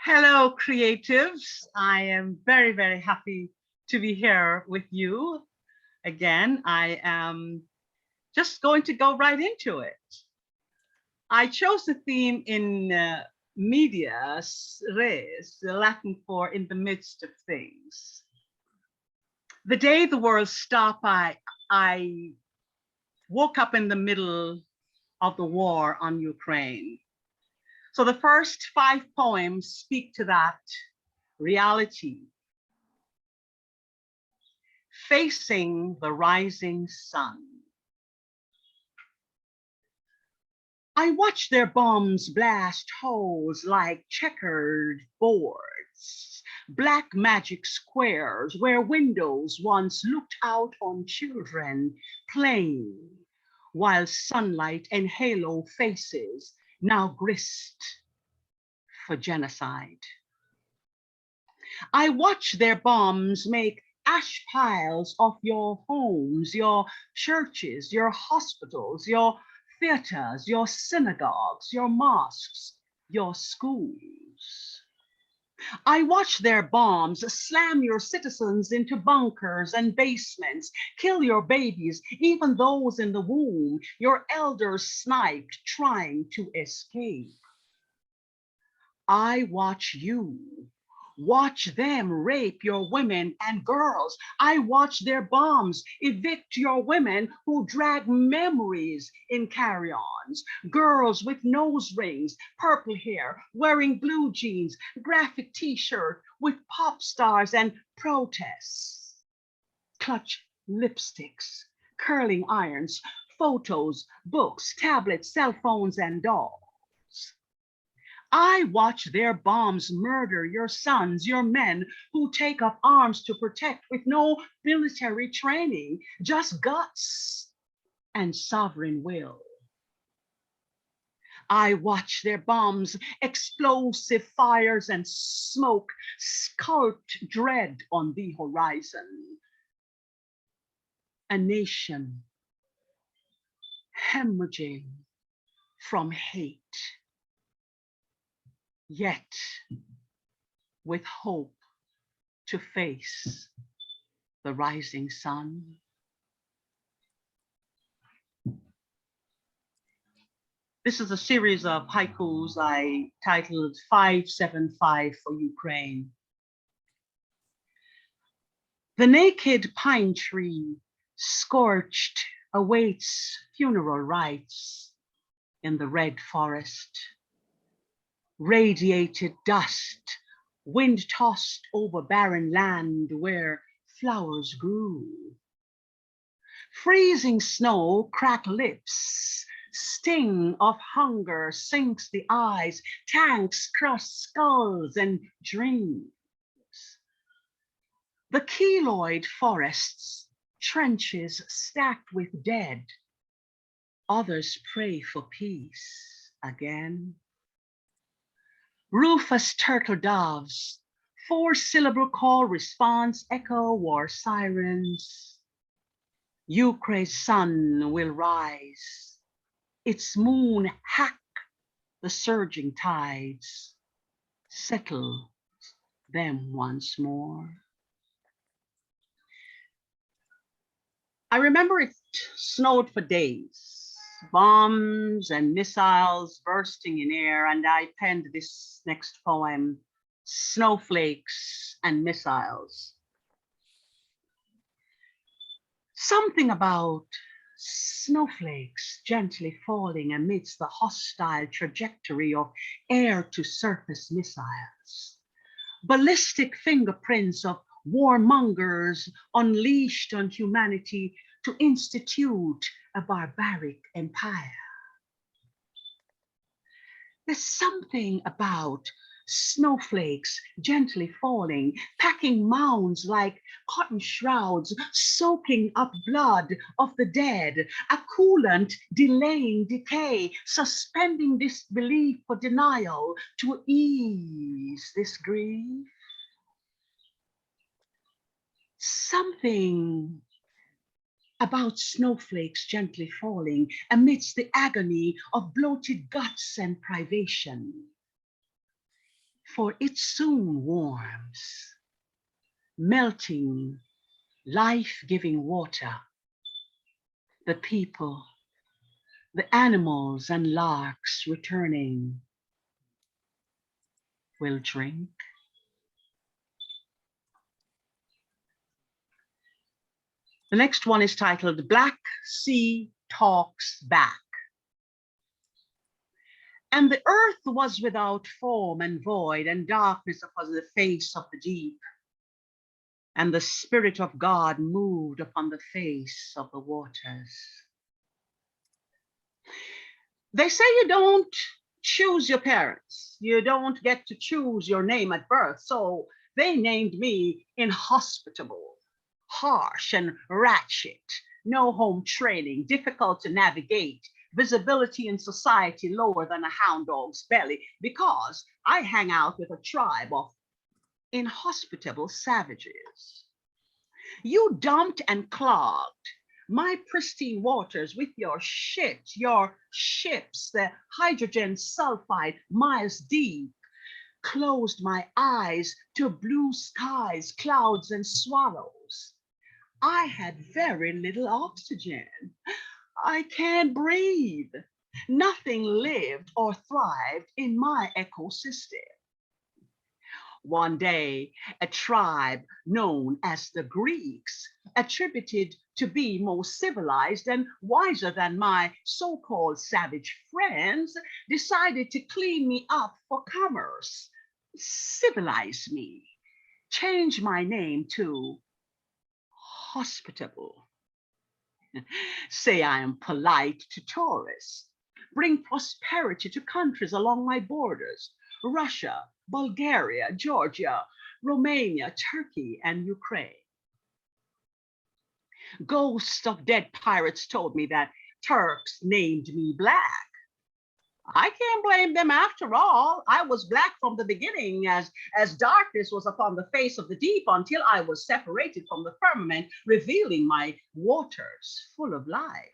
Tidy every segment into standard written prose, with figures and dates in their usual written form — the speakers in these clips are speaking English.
Hello, creatives. I am very, very happy to be here with you again. I am just going to go right into it. I chose the theme in medias res, the Latin for in the midst of things. The day the world stopped, I woke up in the middle of the war on Ukraine. So the first 5 poems speak to that reality. Facing the rising sun. I watch their bombs blast holes like checkered boards, black magic squares where windows once looked out on children playing, while sunlight and halo faces now grist for genocide. I watch their bombs make ash piles of your homes, your churches, your hospitals, your theaters, your synagogues, your mosques, your schools. I watch their bombs slam your citizens into bunkers and basements, kill your babies, even those in the womb, your elders sniped trying to escape. I watch you. Watch them rape your women and girls. I watch their bombs evict your women who drag memories in carry-ons. Girls with nose rings, purple hair, wearing blue jeans, graphic t-shirt with pop stars and protests. Clutch lipsticks, curling irons, photos, books, tablets, cell phones, and dolls. I watch their bombs murder your sons, your men who take up arms to protect with no military training, just guts and sovereign will. I watch their bombs, explosive fires and smoke sculpt dread on the horizon. A nation hemorrhaging from hate. Yet with hope to face the rising sun. This is a series of haikus I titled 575 for Ukraine. The naked pine tree, scorched, awaits funeral rites in the red forest. Radiated dust, wind tossed over barren land where flowers grew. Freezing snow crack lips, sting of hunger sinks the eyes, tanks crush skulls and dreams. The keloid forests, trenches stacked with dead. Others pray for peace again. Rufous turtle doves, 4-syllable call response, echo war sirens. Ukraine's sun will rise, its moon hack the surging tides, settle them once more. I remember it snowed for days. Bombs and missiles bursting in air, and I penned this next poem, Snowflakes and Missiles. Something about snowflakes gently falling amidst the hostile trajectory of air-to-surface missiles. Ballistic fingerprints of warmongers unleashed on humanity to institute a barbaric empire. There's something about snowflakes gently falling, packing mounds like cotton shrouds, soaking up blood of the dead, a coolant delaying decay, suspending disbelief for denial to ease this grief. Something about snowflakes gently falling amidst the agony of bloated guts and privation. for it soon warms, melting life-giving water. The people, the animals and larks returning will drink. The next one is titled Black Sea Talks Back. And the earth was without form and void, and darkness upon the face of the deep. And the Spirit of God moved upon the face of the waters. They say you don't choose your parents. You don't get to choose your name at birth. So they named me inhospitable, harsh and ratchet, no home training, difficult to navigate, visibility in society lower than a hound dog's belly, because I hang out with a tribe of inhospitable savages. You dumped and clogged my pristine waters with your shit, your ships, the hydrogen sulfide miles deep, closed my eyes to blue skies, clouds, and swallows. I had very little oxygen. I can't breathe. Nothing lived or thrived in my ecosystem. One day, a tribe known as the Greeks, attributed to be more civilized and wiser than my so-called savage friends, decided to clean me up for commerce, civilize me, change my name to hospitable. Say I am polite to tourists, bring prosperity to countries along my borders, Russia, Bulgaria, Georgia, Romania, Turkey, and Ukraine. Ghosts of dead pirates told me that Turks named me Black. I can't blame them after all. I was black from the beginning, as darkness was upon the face of the deep until I was separated from the firmament, revealing my waters full of life.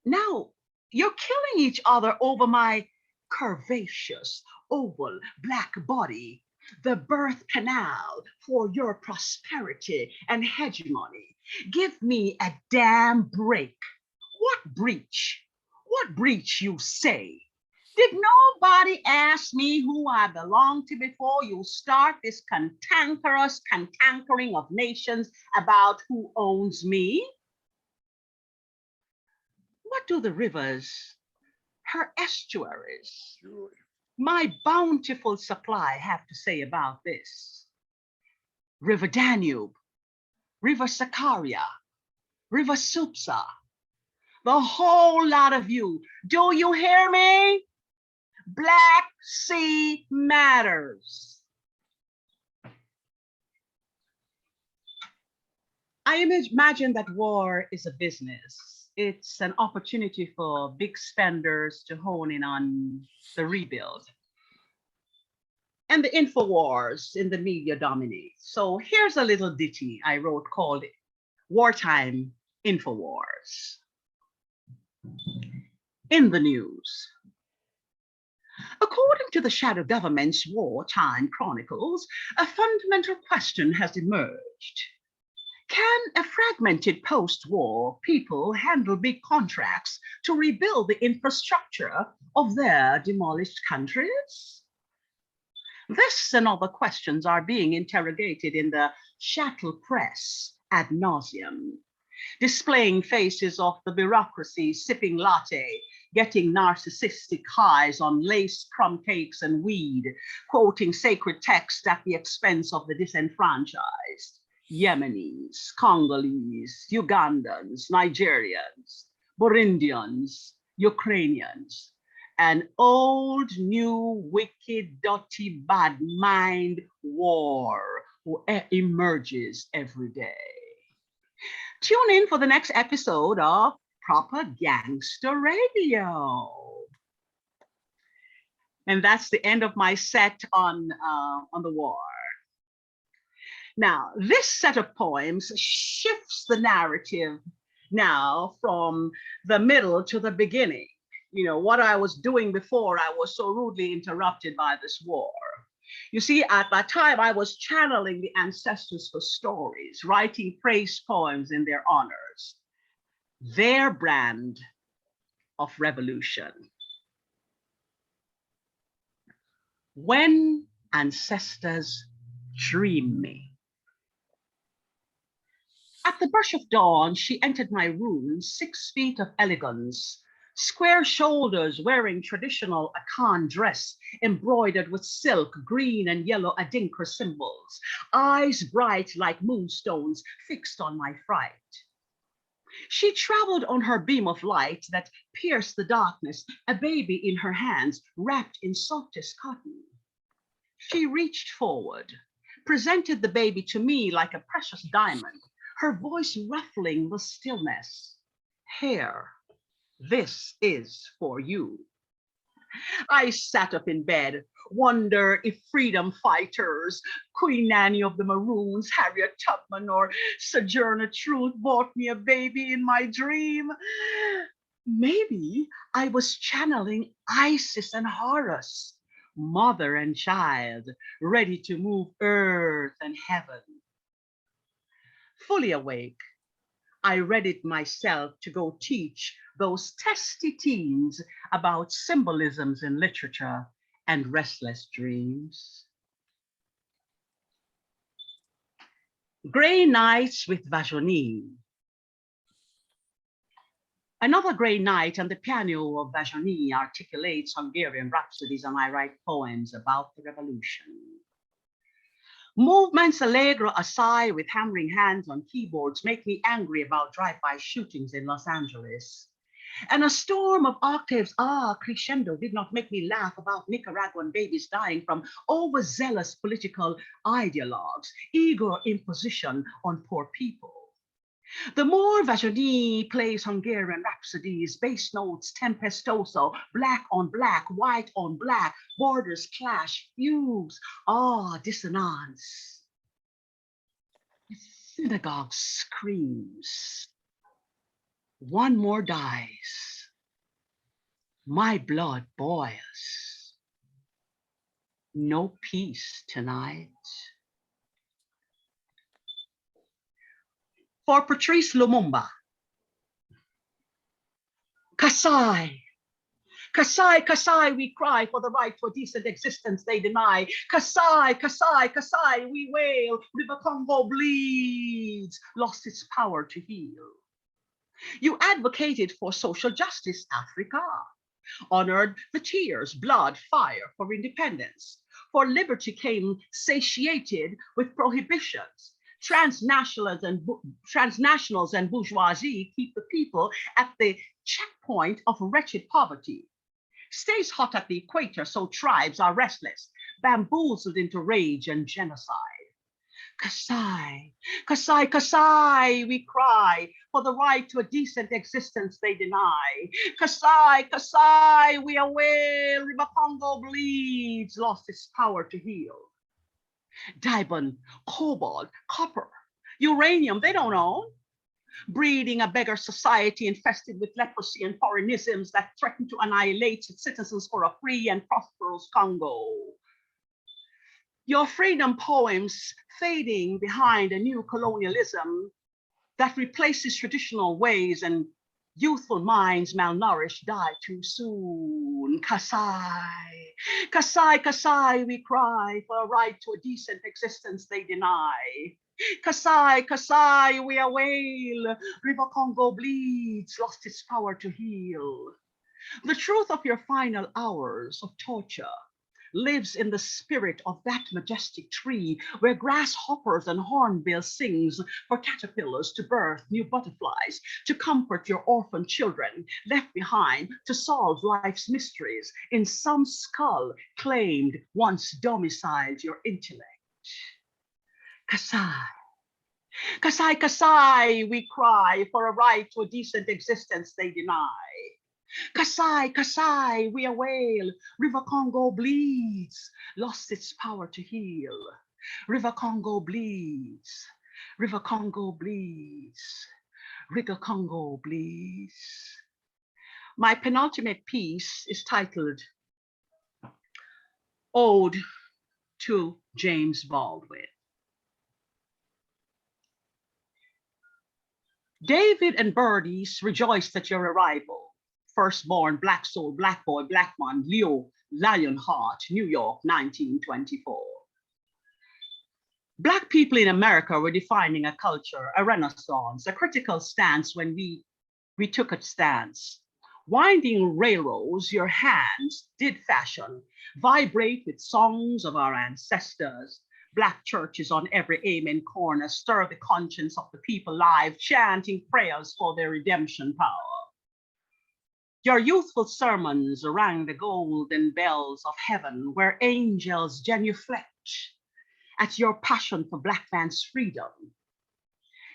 Now, you're killing each other over my curvaceous, oval, black body, the birth canal for your prosperity and hegemony. Give me a damn break. What breach? What breach, you say? Did nobody ask me who I belong to before you start this cantankering of nations about who owns me? What do the rivers, her estuaries, my bountiful supply have to say about this? River Danube, River Sakarya, River Supsa, the whole lot of you. Do you hear me? Black Sea matters. I imagine that war is a business. It's an opportunity for big spenders to hone in on the rebuild. And the InfoWars in the media dominate. So here's a little ditty I wrote called Wartime InfoWars. In the news. According to the shadow government's wartime chronicles, a fundamental question has emerged. Can a fragmented post-war people handle big contracts to rebuild the infrastructure of their demolished countries? This and other questions are being interrogated in the chattel press ad nauseum, displaying faces of the bureaucracy sipping latte, getting narcissistic highs on lace crumb cakes and weed, quoting sacred texts at the expense of the disenfranchised. Yemenis, Congolese, Ugandans, Nigerians, Burundians, Ukrainians, an old, new, wicked, dirty, bad mind war who emerges every day. Tune in for the next episode of Proper Gangster Radio. And that's the end of my set on the war. Now, this set of poems shifts the narrative now from the middle to the beginning. what I was doing before I was so rudely interrupted by this war. You see, at that time, I was channeling the ancestors for stories, writing praise poems in their honors, their brand of revolution. When ancestors dream me. At the brush of dawn, she entered my room, 6 feet of elegance, square shoulders, wearing traditional Akan dress embroidered with silk, green and yellow Adinkra symbols, eyes bright like moonstones fixed on my fright. She traveled on her beam of light that pierced the darkness, a baby in her hands, wrapped in softest cotton. She reached forward, presented the baby to me like a precious diamond, her voice ruffling the stillness. Here, this is for you. I sat up in bed, wonder if freedom fighters, Queen Nanny of the Maroons, Harriet Tubman, or Sojourner Truth bought me a baby in my dream. Maybe I was channeling Isis and Horus, mother and child, ready to move earth and heaven. Fully awake, I readied myself to go teach those testy teens about symbolisms in literature and restless dreams. Gray Nights with Vajonie. Another gray night, and the piano of Vajonie articulates Hungarian rhapsodies, and I write poems about the revolution. Movements allegro assai with hammering hands on keyboards make me angry about drive-by shootings in Los Angeles. And a storm of octaves, crescendo, did not make me laugh about Nicaraguan babies dying from overzealous political ideologues, eager imposition on poor people. The more Vajonie plays Hungarian rhapsodies, bass notes tempestoso, black on black, white on black, borders clash, fugues, dissonance. The synagogue screams. One more dies. My blood boils. No peace tonight. For Patrice Lumumba, Kasai, Kasai, Kasai, we cry for the right to a decent existence they deny. Kasai, Kasai, Kasai, we wail. River Congo bleeds, lost its power to heal. You advocated for social justice, Africa, honored the tears, blood, fire for independence. For liberty came satiated with prohibitions. Transnationals and bourgeoisie keep the people at the checkpoint of wretched poverty. Stays hot at the equator, so tribes are restless, bamboozled into rage and genocide. Kasai, Kasai, Kasai, we cry for the right to a decent existence they deny. Kasai, Kasai, we wail, River Congo bleeds, lost its power to heal. Diamond, cobalt, copper, uranium, they don't own. Breeding a beggar society infested with leprosy and foreignisms that threaten to annihilate its citizens for a free and prosperous Congo. Your freedom poems fading behind a new colonialism that replaces traditional ways, and youthful minds malnourished die too soon. Kasai, Kasai, Kasai, we cry for a right to a decent existence they deny. Kasai, Kasai, we wail. River Congo bleeds, lost its power to heal. The truth of your final hours of torture lives in the spirit of that majestic tree where grasshoppers and hornbills sings for caterpillars to birth new butterflies, to comfort your orphan children left behind, to solve life's mysteries in some skull claimed once domiciled your intellect. Kasai, Kasai, Kasai, we cry for a right to a decent existence they deny. Kasai, Kasai, we wail. River Congo bleeds, lost its power to heal. River Congo bleeds, River Congo bleeds, River Congo bleeds. My penultimate piece is titled Ode to James Baldwin. David and Birdies rejoiced at your arrival. Firstborn, Black Soul, Black Boy, Black Man, Leo, Lionheart, New York, 1924. Black people in America were defining a culture, a renaissance, a critical stance when we took a stance. Winding railroads, your hands did fashion, vibrate with songs of our ancestors. Black churches on every amen corner stir the conscience of the people live, chanting prayers for their redemption power. Your youthful sermons rang the golden bells of heaven, where angels genuflect at your passion for Black man's freedom.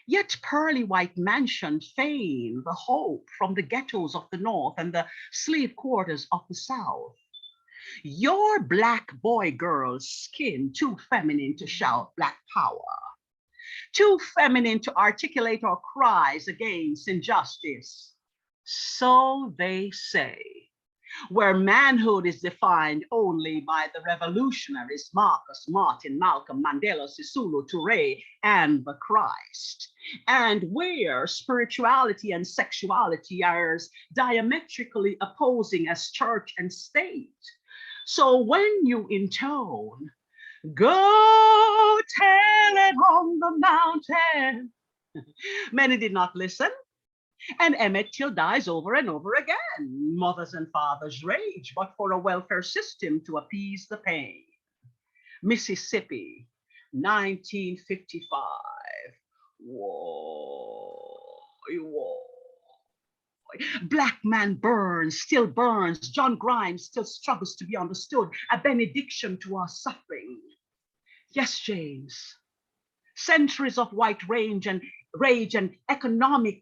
Yet pearly white mansion feign the hope from the ghettos of the North and the slave quarters of the South. Your Black boy girl's skin too feminine to shout Black power, too feminine to articulate our cries against injustice. So they say, where manhood is defined only by the revolutionaries Marcus, Martin, Malcolm, Mandela, Sisulu, Touré, and the Christ, and where spirituality and sexuality are as diametrically opposing as church and state. So when you intone, go tell it on the mountain, many did not listen. And Emmett Till dies over and over again. Mothers and fathers rage, but for a welfare system to appease the pain. Mississippi, 1955. Whoa, whoa. Black man burns, still burns. John Grimes still struggles to be understood. A benediction to our suffering. Yes, James. Centuries of white rage and economic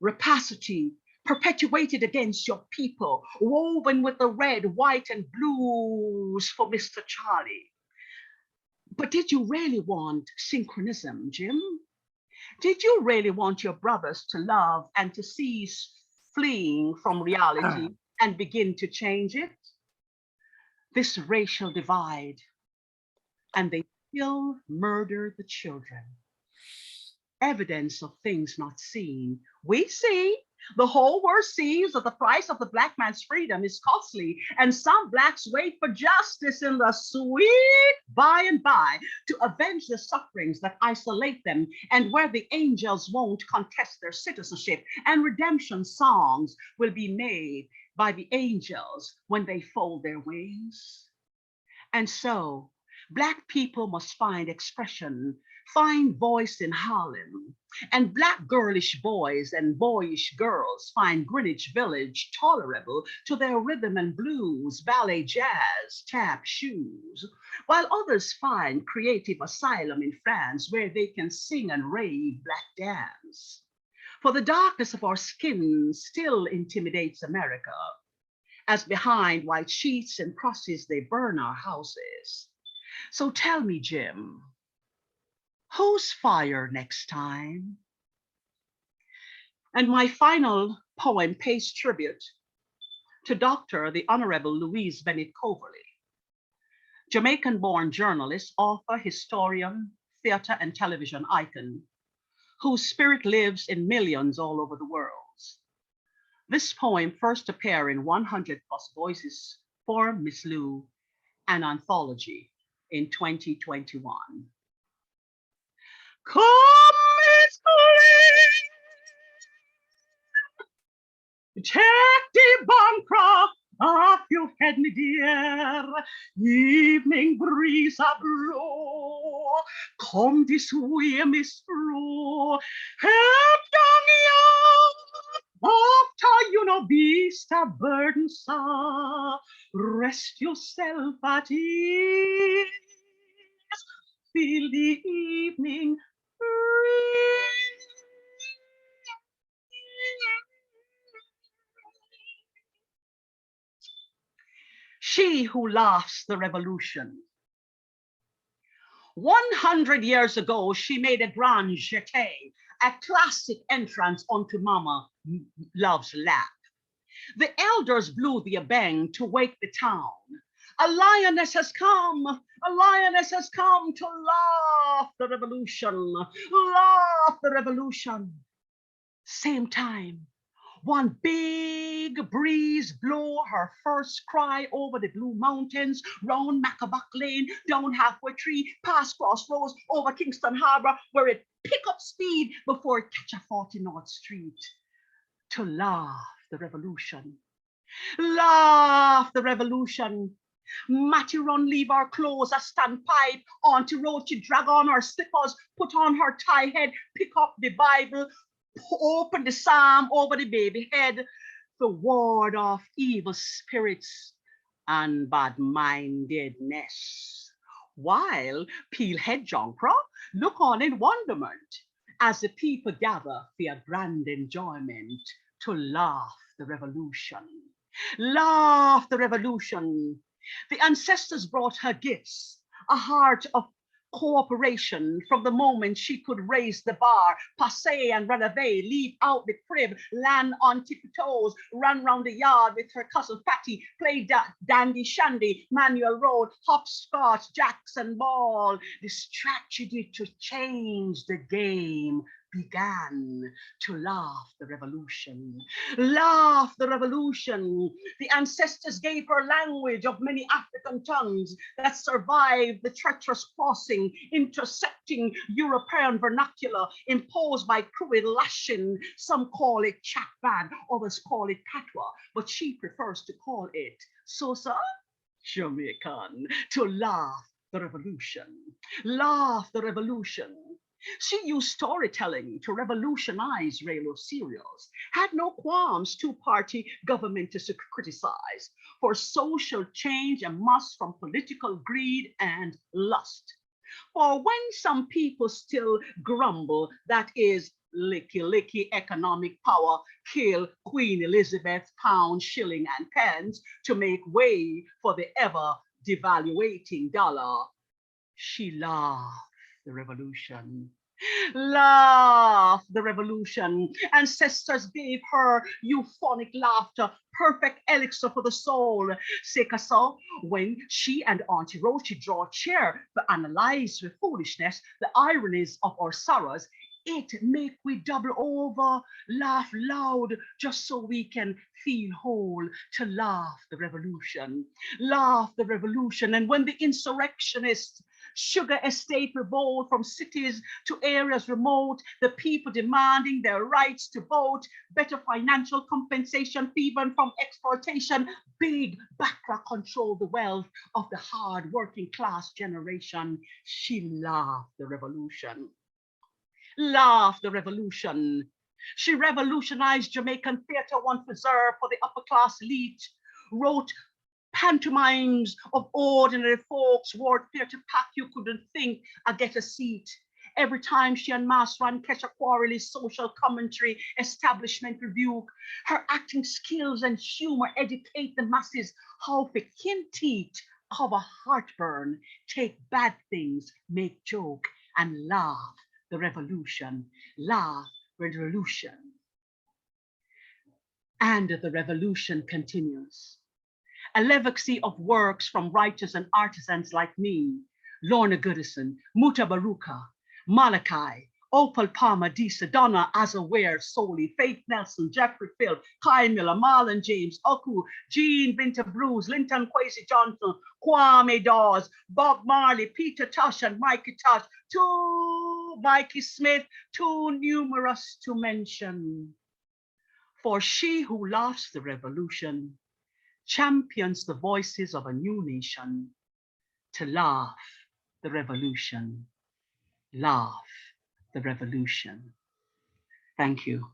rapacity perpetuated against your people, woven with the red, white, and blues for Mr. Charlie. But did you really want synchronism, Jim? Did you really want your brothers to love and to cease fleeing from reality and begin to change it? This racial divide, and they still murder the children. Evidence of things not seen. We see, the whole world sees that the price of the Black man's freedom is costly, and some Blacks wait for justice in the sweet by and by to avenge the sufferings that isolate them, and where the angels won't contest their citizenship, and redemption songs will be made by the angels when they fold their wings. And so, Black people must find expression, find voice in Harlem, and Black girlish boys and boyish girls find Greenwich Village tolerable to their rhythm and blues, ballet, jazz, tap, shoes, while others find creative asylum in France where they can sing and rave Black dance. For the darkness of our skin still intimidates America, as behind white sheets and crosses they burn our houses. So tell me, Jim, whose fire next time? And my final poem pays tribute to Dr. the Honorable Louise Bennett Coverley, Jamaican-born journalist, author, historian, theater and television icon, whose spirit lives in millions all over the world. This poem first appeared in 100 Plus Voices for Miss Lou, an anthology in 2021. Come, Miss Lou, take the Bancroft off your head, me dear. Evening breeze a blow. Come this way, Miss Lou. Help down young. After you know beast a burdensome, rest yourself at ease. Feel the evening breeze. She who laughs the revolution. 100 years ago, she made a grand jeté, a classic entrance onto Mama Love's lap. The elders blew the abang to wake the town. A lioness has come! A lioness has come to laugh the revolution! Laugh the revolution! Same time, one big breeze blew her first cry over the Blue Mountains, round Macabuck Lane, down Halfway Tree, past Crossroads, over Kingston Harbor, where it pick up speed before it catch a 40 North Street. To laugh the revolution. Laugh the revolution. Matty run leave her clothes, a standpipe, Auntie Roach drag on her slippers, put on her tie head, pick up the Bible, open the psalm over the baby head, the ward off evil spirits and bad-mindedness. While Peelhead Jonkra look on in wonderment as the people gather for a grand enjoyment to laugh the revolution. Laugh the revolution. The ancestors brought her gifts, a heart of cooperation from the moment she could raise the bar, passe and run away, leave out the crib, land on tippy toes, run round the yard with her cousin Patty, play dandy shandy, Manuel Road, hopscotch, jacks and ball. The strategy to change the game began. To laugh the revolution. Laugh the revolution. The ancestors gave her language of many African tongues that survived the treacherous crossing, intersecting European vernacular imposed by cruel lashing. Some call it Chakban, others call it Patois, but she prefers to call it Sosa Jamaican. To laugh the revolution. Laugh the revolution. She used storytelling to revolutionize railroad serials, had no qualms two-party government to criticize, for social change and must from political greed and lust. For when some people still grumble that is licky economic power kill Queen Elizabeth pound, shilling and pence to make way for the ever devaluating dollar, she laughed the revolution. Laugh the revolution. Ancestors gave her euphonic laughter, perfect elixir for the soul. So when she and Auntie Roach draw a chair to analyze with foolishness the ironies of our sorrows, it make we double over, laugh loud, just so we can feel whole. To laugh the revolution. Laugh the revolution. And when the insurrectionists sugar estate revolt from cities to areas remote, the people demanding their rights to vote, better financial compensation, even from exploitation, big background control the wealth of the hard working class generation. She laughed the revolution. Laughed the revolution. She revolutionized Jamaican theater, once reserved for the upper class elite, wrote pantomimes of ordinary folks, wore theatre pack you couldn't think I get a seat. Every time she unmasked ran catch a quarrelly social commentary, establishment rebuke, her acting skills and humor educate the masses how for kin teeth cover heartburn, take bad things, make joke, and laugh the revolution. Laugh revolution. And the revolution continues. A legacy of works from writers and artisans like me, Lorna Goodison, Muta Baruka, Malachi, Opal Palmer, Disa, Donna Azaware, Soli, Faith Nelson, Jeffrey Phil, Kyle Miller, Marlon James, Oku, Jean Vinter Bruce, Linton Kwesi Johnson, Kwame Dawes, Bob Marley, Peter Tosh, and Mikey Tosh, too Mikey Smith, too numerous to mention. For she who laughs the revolution champions the voices of a new nation. To laugh the revolution. Laugh the revolution. Thank you.